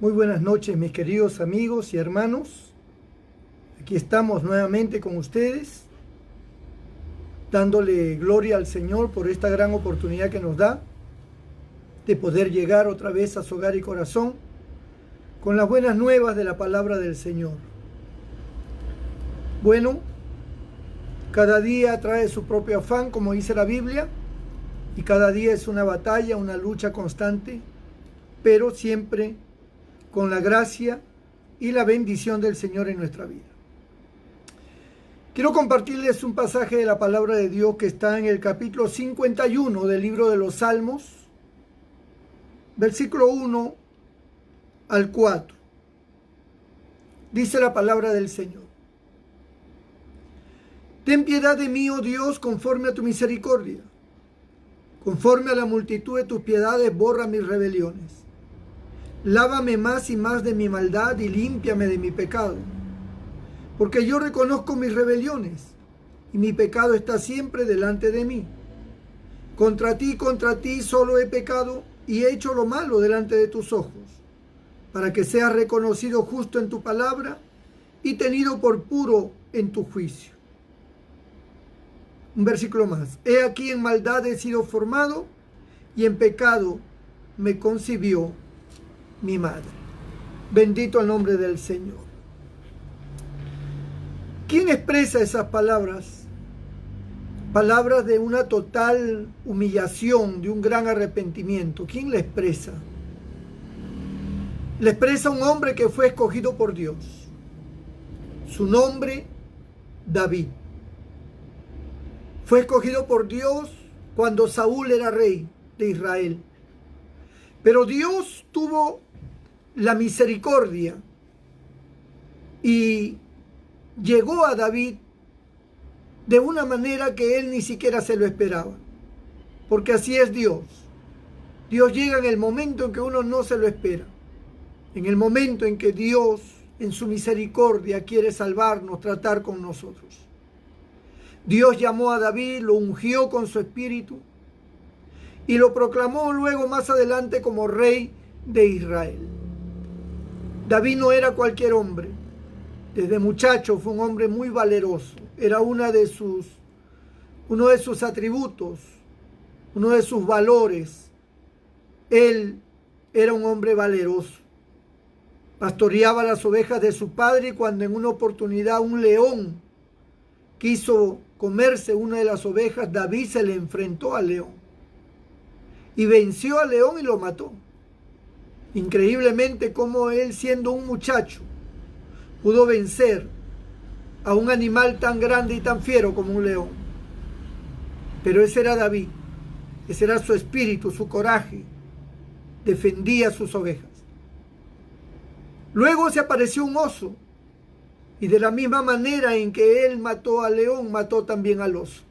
Muy buenas noches, mis queridos amigos y hermanos. Aquí estamos nuevamente con ustedes, dándole gloria al Señor por esta gran oportunidad que nos da de poder llegar otra vez a su hogar y corazón con las buenas nuevas de la palabra del Señor. Bueno, cada día trae su propio afán, como dice la Biblia, y cada día es una batalla, una lucha constante, pero siempre con la gracia y la bendición del Señor en nuestra vida. Quiero compartirles un pasaje de la palabra de Dios que está en el capítulo 51 del libro de los Salmos, versículo 1 al 4. Dice la palabra del Señor: Ten piedad de mí, oh Dios, conforme a tu misericordia. Conforme a la multitud de tus piedades, borra mis rebeliones. Lávame más y más de mi maldad y límpiame de mi pecado. Porque yo reconozco mis rebeliones y mi pecado está siempre delante de mí. Contra ti solo he pecado y he hecho lo malo delante de tus ojos, para que seas reconocido justo en tu palabra y tenido por puro en tu juicio. Un versículo más. He aquí en maldad he sido formado y en pecado me concibió mi madre. Bendito el nombre del Señor. ¿Quién expresa esas palabras? Palabras de una total humillación, de un gran arrepentimiento. ¿Quién le expresa? Le expresa un hombre que fue escogido por Dios. Su nombre, David. Fue escogido por Dios cuando Saúl era rey de Israel. Pero Dios tuvo la misericordia y llegó a David de una manera que él ni siquiera se lo esperaba. Porque así es Dios. Dios llega en el momento en que uno no se lo espera. En el momento en que Dios, en su misericordia, quiere salvarnos, tratar con nosotros. Dios llamó a David, lo ungió con su espíritu y lo proclamó luego más adelante como rey de Israel. David no era cualquier hombre. Desde muchacho fue un hombre muy valeroso. Era uno de sus atributos, uno de sus valores. Él era un hombre valeroso. Pastoreaba las ovejas de su padre y cuando en una oportunidad un león quiso comerse una de las ovejas, David se le enfrentó al león y venció al león y lo mató. Increíblemente como él, siendo un muchacho, pudo vencer a un animal tan grande y tan fiero como un león. Pero ese era David, ese era su espíritu, su coraje, defendía sus ovejas. Luego se apareció un oso y de la misma manera en que él mató al león, mató también al oso.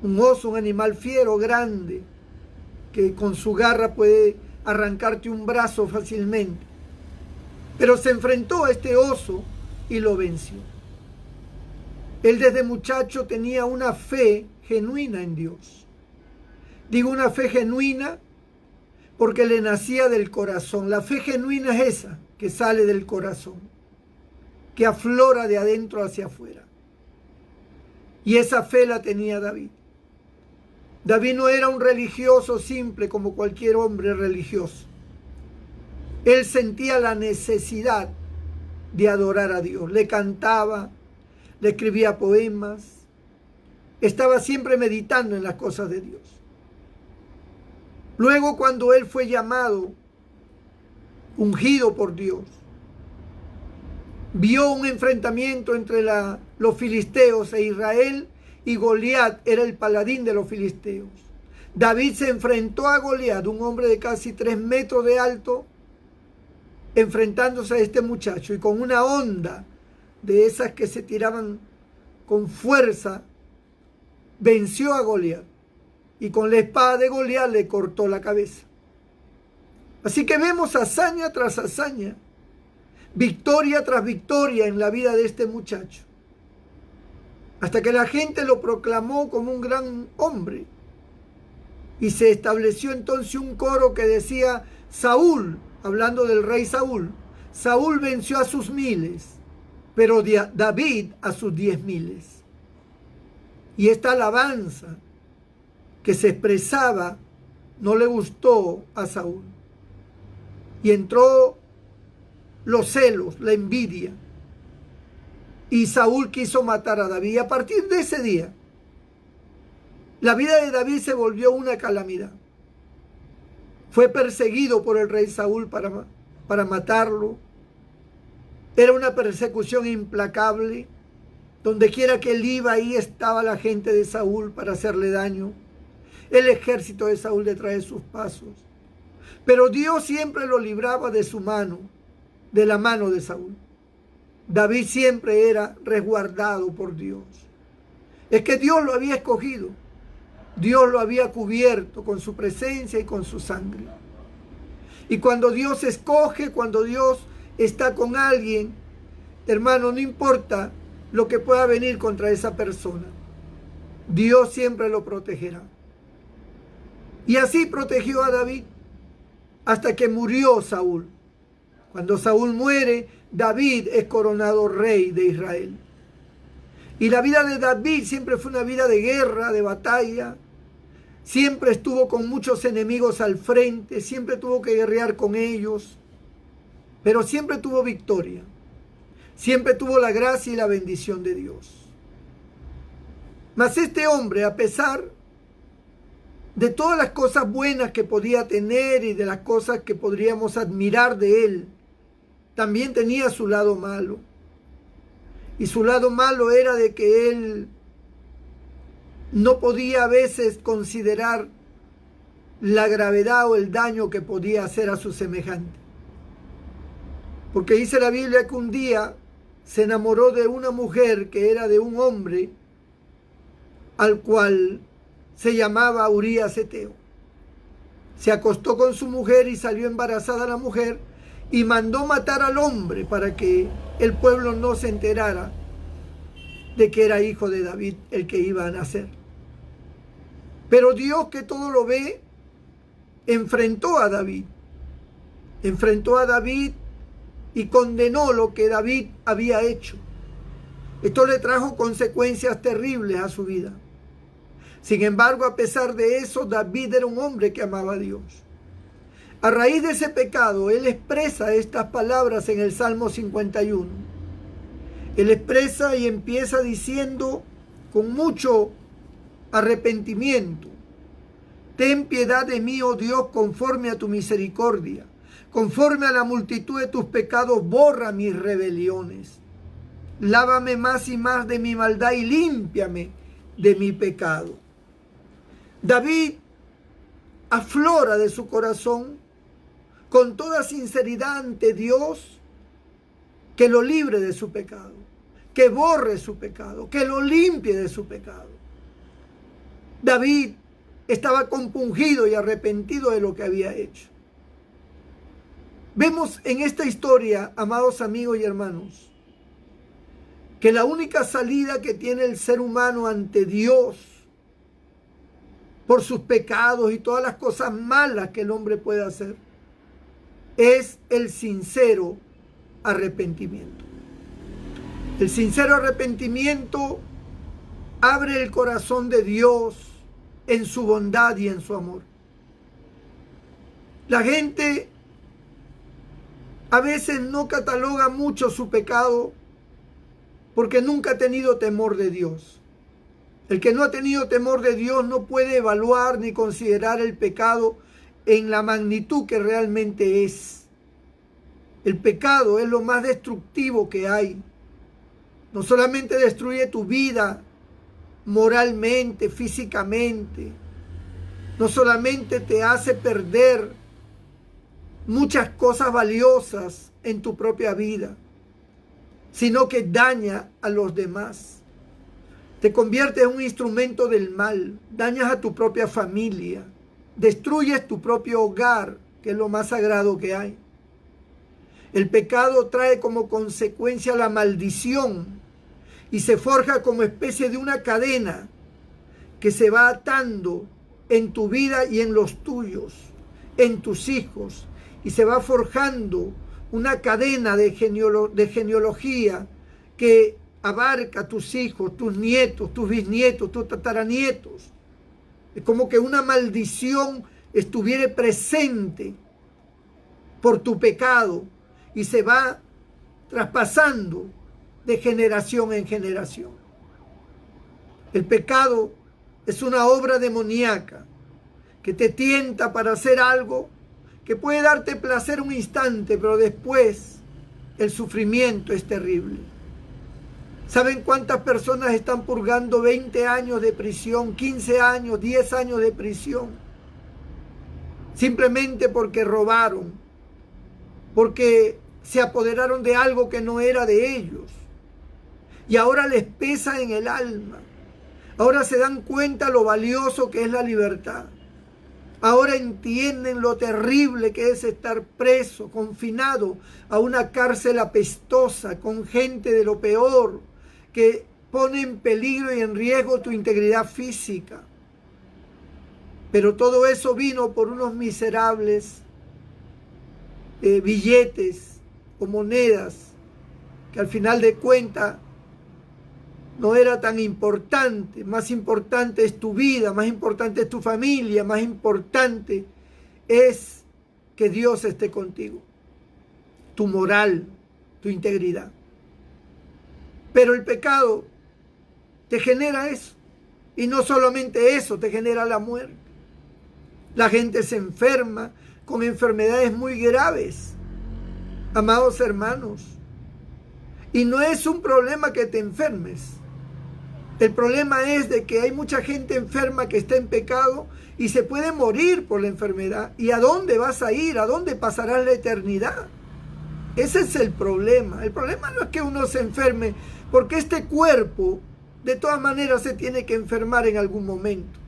Un oso, un animal fiero, grande, que con su garra puede arrancarte un brazo fácilmente. Pero se enfrentó a este oso y lo venció. Él desde muchacho tenía una fe genuina en Dios. Digo una fe genuina porque le nacía del corazón. La fe genuina es esa que sale del corazón, que aflora de adentro hacia afuera. Y esa fe la tenía David. David no era un religioso simple como cualquier hombre religioso. Él sentía la necesidad de adorar a Dios. Le cantaba, le escribía poemas, estaba siempre meditando en las cosas de Dios. Luego, cuando él fue llamado, ungido por Dios, vio un enfrentamiento entre los filisteos e Israel, y Goliat era el paladín de los filisteos. David se enfrentó a Goliat, un hombre de casi 3 metros de alto, enfrentándose a este muchacho, y con una honda de esas que se tiraban con fuerza, venció a Goliat, y con la espada de Goliat le cortó la cabeza. Así que vemos hazaña tras hazaña, victoria tras victoria en la vida de este muchacho, hasta que la gente lo proclamó como un gran hombre. Y se estableció entonces un coro que decía: Saúl hablando del rey Saúl, Saúl venció a sus 1000, pero David a sus 10,000. Y esta alabanza que se expresaba no le gustó a Saúl. Y entró los celos, la envidia. Y Saúl quiso matar a David. Y a partir de ese día, la vida de David se volvió una calamidad. Fue perseguido por el rey Saúl para matarlo. Era una persecución implacable. Donde quiera que él iba, ahí estaba la gente de Saúl para hacerle daño. El ejército de Saúl detrás de sus pasos. Pero Dios siempre lo libraba de su mano, de la mano de Saúl. David siempre era resguardado por Dios. Es que Dios lo había escogido. Dios lo había cubierto con su presencia y con su sangre. Y cuando Dios escoge, cuando Dios está con alguien, hermano, no importa lo que pueda venir contra esa persona, Dios siempre lo protegerá. Y así protegió a David hasta que murió Saúl. Cuando Saúl muere, David es coronado rey de Israel. Y la vida de David siempre fue una vida de guerra, de batalla. Siempre estuvo con muchos enemigos al frente, siempre tuvo que guerrear con ellos, pero siempre tuvo victoria. Siempre tuvo la gracia y la bendición de Dios. Mas este hombre, a pesar de todas las cosas buenas que podía tener y de las cosas que podríamos admirar de él, también tenía su lado malo. Y su lado malo era de que él no podía a veces considerar la gravedad o el daño que podía hacer a su semejante. Porque dice la Biblia que un día se enamoró de una mujer que era de un hombre al cual se llamaba Urías Eteo. Se acostó con su mujer y salió embarazada la mujer y mandó matar al hombre para que el pueblo no se enterara de que era hijo de David el que iba a nacer. Pero Dios, que todo lo ve, enfrentó a David. Enfrentó a David y condenó lo que David había hecho. Esto le trajo consecuencias terribles a su vida. Sin embargo, a pesar de eso, David era un hombre que amaba a Dios. A raíz de ese pecado, él expresa estas palabras en el Salmo 51. Él expresa y empieza diciendo con mucho arrepentimiento: ten piedad de mí, oh Dios, conforme a tu misericordia. Conforme a la multitud de tus pecados, borra mis rebeliones. Lávame más y más de mi maldad y límpiame de mi pecado. David aflora de su corazón con toda sinceridad ante Dios que lo libre de su pecado, que borre su pecado, que lo limpie de su pecado. David estaba compungido y arrepentido de lo que había hecho. Vemos en esta historia, amados amigos y hermanos, que la única salida que tiene el ser humano ante Dios por sus pecados y todas las cosas malas que el hombre puede hacer es el sincero arrepentimiento. El sincero arrepentimiento abre el corazón de Dios en su bondad y en su amor. La gente a veces no cataloga mucho su pecado porque nunca ha tenido temor de Dios. El que no ha tenido temor de Dios no puede evaluar ni considerar el pecado en la magnitud que realmente es. El pecado es lo más destructivo que hay. No solamente destruye tu vida moralmente, físicamente, no solamente te hace perder muchas cosas valiosas en tu propia vida, sino que daña a los demás. Te conviertes en un instrumento del mal, dañas a tu propia familia, destruyes tu propio hogar, que es lo más sagrado que hay. El pecado trae como consecuencia la maldición y se forja como especie de una cadena que se va atando en tu vida y en los tuyos, en tus hijos y se va forjando una cadena de genealogía que abarca a tus hijos, tus nietos, tus bisnietos, tus tataranietos. Es como que una maldición estuviera presente por tu pecado y se va traspasando de generación en generación. El pecado es una obra demoníaca que te tienta para hacer algo que puede darte placer un instante, pero después el sufrimiento es terrible. ¿Saben cuántas personas están purgando 20 años de prisión, 15 años, 10 años de prisión? Simplemente porque robaron, porque se apoderaron de algo que no era de ellos. Y ahora les pesa en el alma. Ahora se dan cuenta lo valioso que es la libertad. Ahora entienden lo terrible que es estar preso, confinado a una cárcel apestosa, con gente de lo peor, que pone en peligro y en riesgo tu integridad física. Pero todo eso vino por unos miserables billetes o monedas que al final de cuentas no era tan importante. Más importante es tu vida, más importante es tu familia, más importante es que Dios esté contigo, tu moral, tu integridad. Pero el pecado te genera eso, y no solamente eso, te genera la muerte. La gente se enferma con enfermedades muy graves, amados hermanos, y no es un problema que te enfermes. El problema es de que hay mucha gente enferma que está en pecado y se puede morir por la enfermedad. ¿Y a dónde vas a ir? ¿A dónde pasarás la eternidad? Ese es el problema. El problema no es que uno se enferme, porque este cuerpo de todas maneras se tiene que enfermar en algún momento.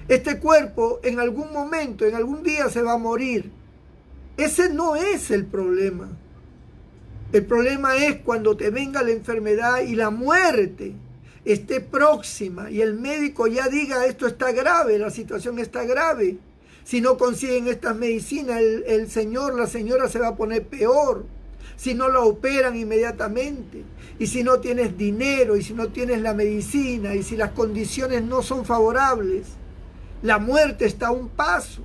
Este cuerpo en algún momento, en algún día se va a morir. Ese no es el problema. El problema es cuando te venga la enfermedad y la muerte esté próxima y el médico ya diga: esto está grave, la situación está grave. Si no consiguen estas medicinas, el señor, la señora se va a poner peor. Si no la operan inmediatamente, y si no tienes dinero, y si no tienes la medicina, y si las condiciones no son favorables, la muerte está a un paso.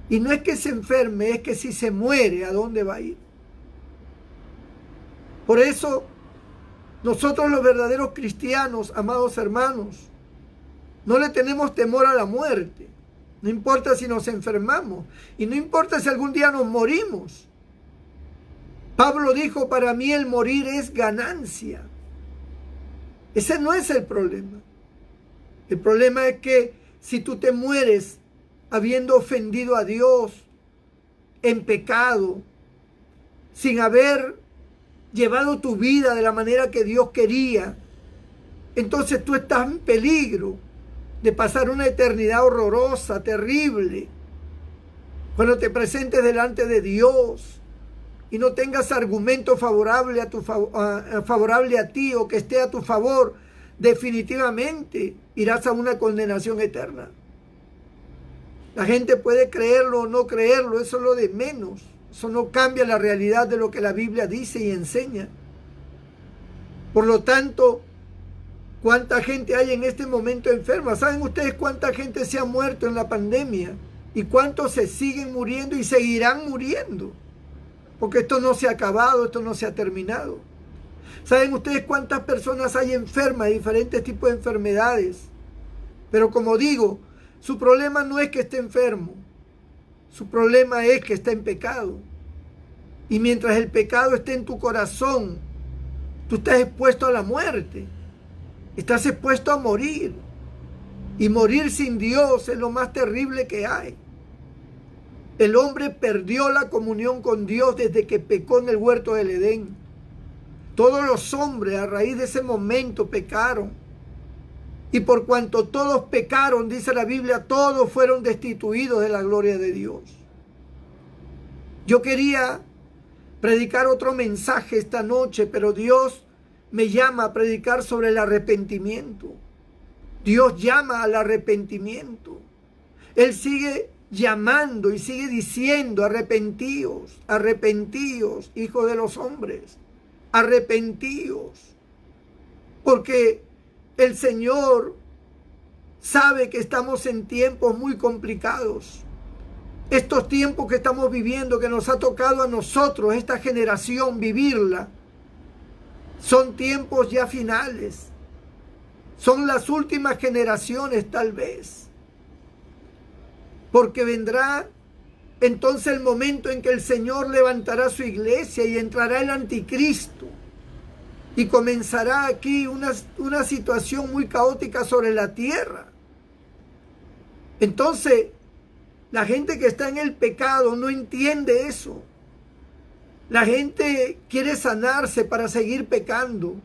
Y no es que se enferme, es que si se muere, ¿a dónde va a ir? Por eso, nosotros los verdaderos cristianos, amados hermanos, no le tenemos temor a la muerte. No importa si nos enfermamos, y no importa si algún día nos morimos. Pablo dijo: para mí el morir es ganancia. Ese no es el problema. El problema es que si tú te mueres habiendo ofendido a Dios en pecado, sin haber llevado tu vida de la manera que Dios quería, entonces tú estás en peligro de pasar una eternidad horrorosa, terrible, cuando te presentes delante de Dios y no tengas argumento favorable favorable a ti, o que esté a tu favor. Definitivamente irás a una condenación eterna. La gente puede creerlo o no creerlo, eso es lo de menos. Eso no cambia la realidad de lo que la Biblia dice y enseña. Por lo tanto, ¿cuánta gente hay en este momento enferma? ¿Saben ustedes cuánta gente se ha muerto en la pandemia? ¿Y cuántos se siguen muriendo y seguirán muriendo? Porque esto no se ha acabado, esto no se ha terminado. ¿Saben ustedes cuántas personas hay enfermas de diferentes tipos de enfermedades? Pero como digo, su problema no es que esté enfermo. Su problema es que está en pecado. Y mientras el pecado esté en tu corazón, tú estás expuesto a la muerte. Estás expuesto a morir. Y morir sin Dios es lo más terrible que hay. El hombre perdió la comunión con Dios desde que pecó en el huerto del Edén. Todos los hombres a raíz de ese momento pecaron. Y por cuanto todos pecaron, dice la Biblia, todos fueron destituidos de la gloria de Dios. Yo quería predicar otro mensaje esta noche, pero Dios me llama a predicar sobre el arrepentimiento. Dios llama al arrepentimiento. Él sigue llamando y sigue diciendo: arrepentíos, arrepentíos, hijos de los hombres, arrepentíos. Porque el Señor sabe que estamos en tiempos muy complicados. Estos tiempos que estamos viviendo, que nos ha tocado a nosotros, esta generación, vivirla, son tiempos ya finales. Son las últimas generaciones tal vez. Porque vendrá entonces el momento en que el Señor levantará su iglesia y entrará el anticristo. Y comenzará aquí una situación muy caótica sobre la tierra. Entonces, la gente que está en el pecado no entiende eso. La gente quiere sanarse para seguir pecando.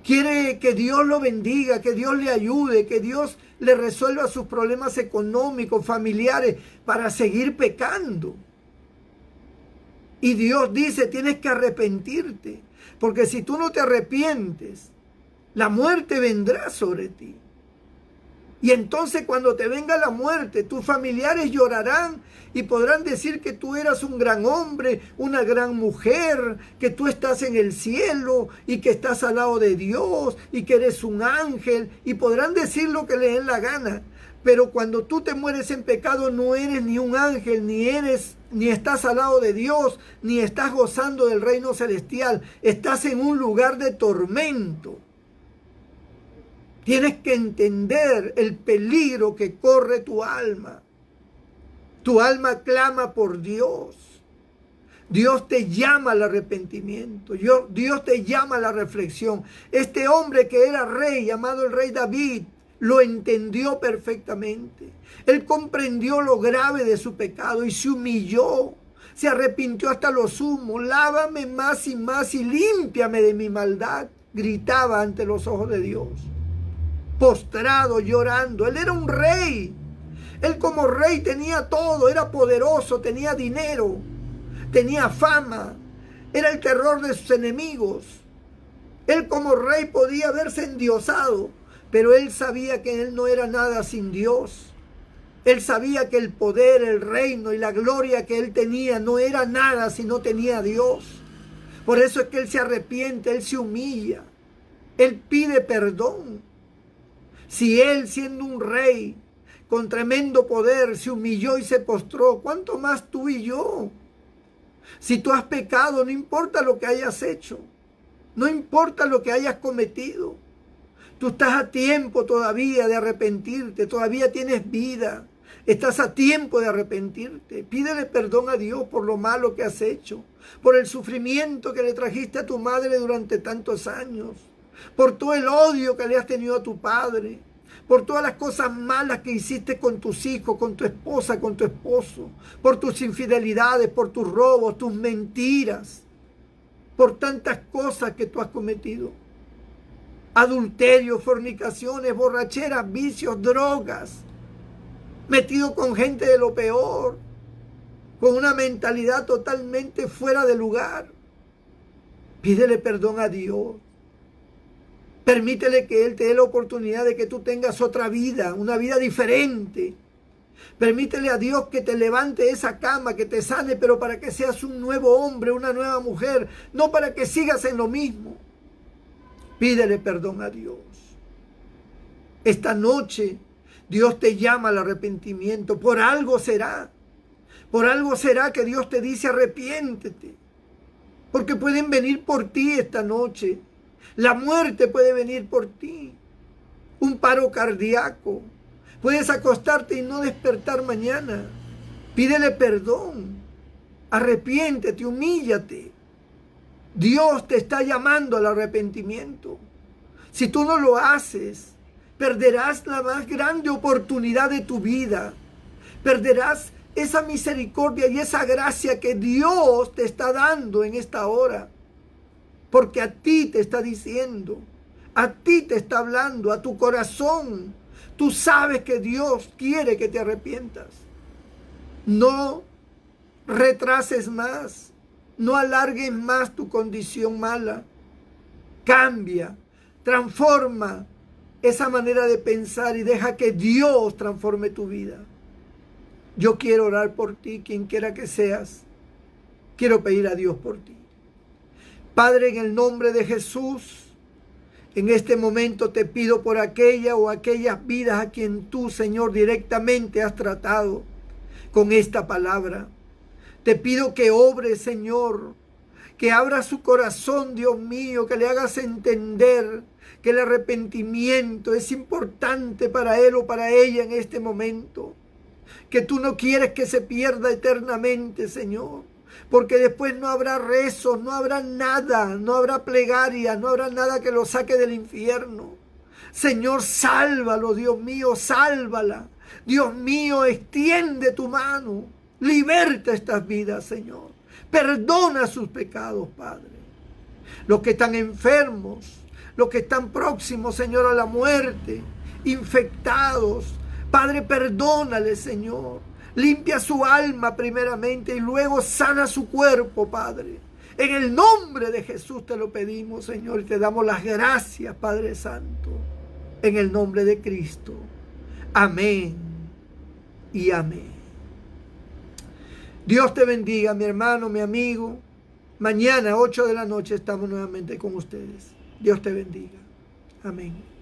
Quiere que Dios lo bendiga, que Dios le ayude, que Dios le resuelva sus problemas económicos, familiares, para seguir pecando. Y Dios dice: tienes que arrepentirte, porque si tú no te arrepientes, la muerte vendrá sobre ti. Y entonces cuando te venga la muerte, tus familiares llorarán y podrán decir que tú eras un gran hombre, una gran mujer, que tú estás en el cielo y que estás al lado de Dios y que eres un ángel, y podrán decir lo que les den la gana. Pero cuando tú te mueres en pecado, no eres ni un ángel, ni estás al lado de Dios, ni estás gozando del reino celestial. Estás en un lugar de tormento. Tienes que entender el peligro que corre tu alma. Tu alma clama por Dios. Dios te llama al arrepentimiento. Dios te llama a la reflexión. Este hombre que era rey, llamado el rey David, lo entendió perfectamente. Él comprendió lo grave de su pecado y se humilló. Se arrepintió hasta lo sumo. Lávame más y más y límpiame de mi maldad, gritaba ante los ojos de Dios. Postrado, llorando. Él era un rey. Él como rey tenía todo. Era poderoso, tenía dinero, tenía fama. Era el terror de sus enemigos. Él como rey podía verse endiosado, pero él sabía que él no era nada sin Dios. Él sabía que el poder, el reino y la gloria que él tenía no era nada si no tenía a Dios. Por eso es que él se arrepiente, él se humilla, él pide perdón. Si él, siendo un rey con tremendo poder, se humilló y se postró, ¿cuánto más tú y yo? Si tú has pecado, no importa lo que hayas hecho, no importa lo que hayas cometido, tú estás a tiempo todavía de arrepentirte, todavía tienes vida, estás a tiempo de arrepentirte. Pídele perdón a Dios por lo malo que has hecho, por el sufrimiento que le trajiste a tu madre durante tantos años, por todo el odio que le has tenido a tu padre, por todas las cosas malas que hiciste con tus hijos, con tu esposa, con tu esposo, por tus infidelidades, por tus robos, tus mentiras, por tantas cosas que tú has cometido. Adulterio, fornicaciones, borracheras, vicios, drogas, metido con gente de lo peor, con una mentalidad totalmente fuera de lugar. Pídele perdón a Dios. Permítele que Él te dé la oportunidad de que tú tengas otra vida, una vida diferente. Permítele a Dios que te levante de esa cama, que te sane, pero para que seas un nuevo hombre, una nueva mujer, no para que sigas en lo mismo. Pídele perdón a Dios. Esta noche Dios te llama al arrepentimiento. Por algo será. Por algo será que Dios te dice: arrepiéntete. Porque pueden venir por ti esta noche. La muerte puede venir por ti. Un paro cardíaco. Puedes acostarte y no despertar mañana. Pídele perdón. Arrepiéntete, humíllate. Dios te está llamando al arrepentimiento. Si tú no lo haces, perderás la más grande oportunidad de tu vida. Perderás esa misericordia y esa gracia que Dios te está dando en esta hora. Porque a ti te está diciendo, a ti te está hablando, a tu corazón. Tú sabes que Dios quiere que te arrepientas. No retrases más. No alargues más tu condición mala. Cambia, transforma esa manera de pensar y deja que Dios transforme tu vida. Yo quiero orar por ti, quien quiera que seas. Quiero pedir a Dios por ti. Padre, en el nombre de Jesús, en este momento te pido por aquella o aquellas vidas a quien tú, Señor, directamente has tratado con esta palabra. Te pido que obres, Señor, que abra su corazón, Dios mío, que le hagas entender que el arrepentimiento es importante para él o para ella en este momento. Que tú no quieres que se pierda eternamente, Señor. Porque después no habrá rezos, no habrá nada, no habrá plegaria, no habrá nada que lo saque del infierno. Señor, sálvalo, Dios mío, sálvala. Dios mío, extiende tu mano. Liberta estas vidas, Señor. Perdona sus pecados, Padre. Los que están enfermos, los que están próximos, Señor, a la muerte, infectados. Padre, perdónale, Señor. Limpia su alma primeramente y luego sana su cuerpo, Padre. En el nombre de Jesús te lo pedimos, Señor, y te damos las gracias, Padre Santo. En el nombre de Cristo. Amén y amén. Dios te bendiga, mi hermano, mi amigo. Mañana, 8 de la noche, estamos nuevamente con ustedes. Dios te bendiga. Amén.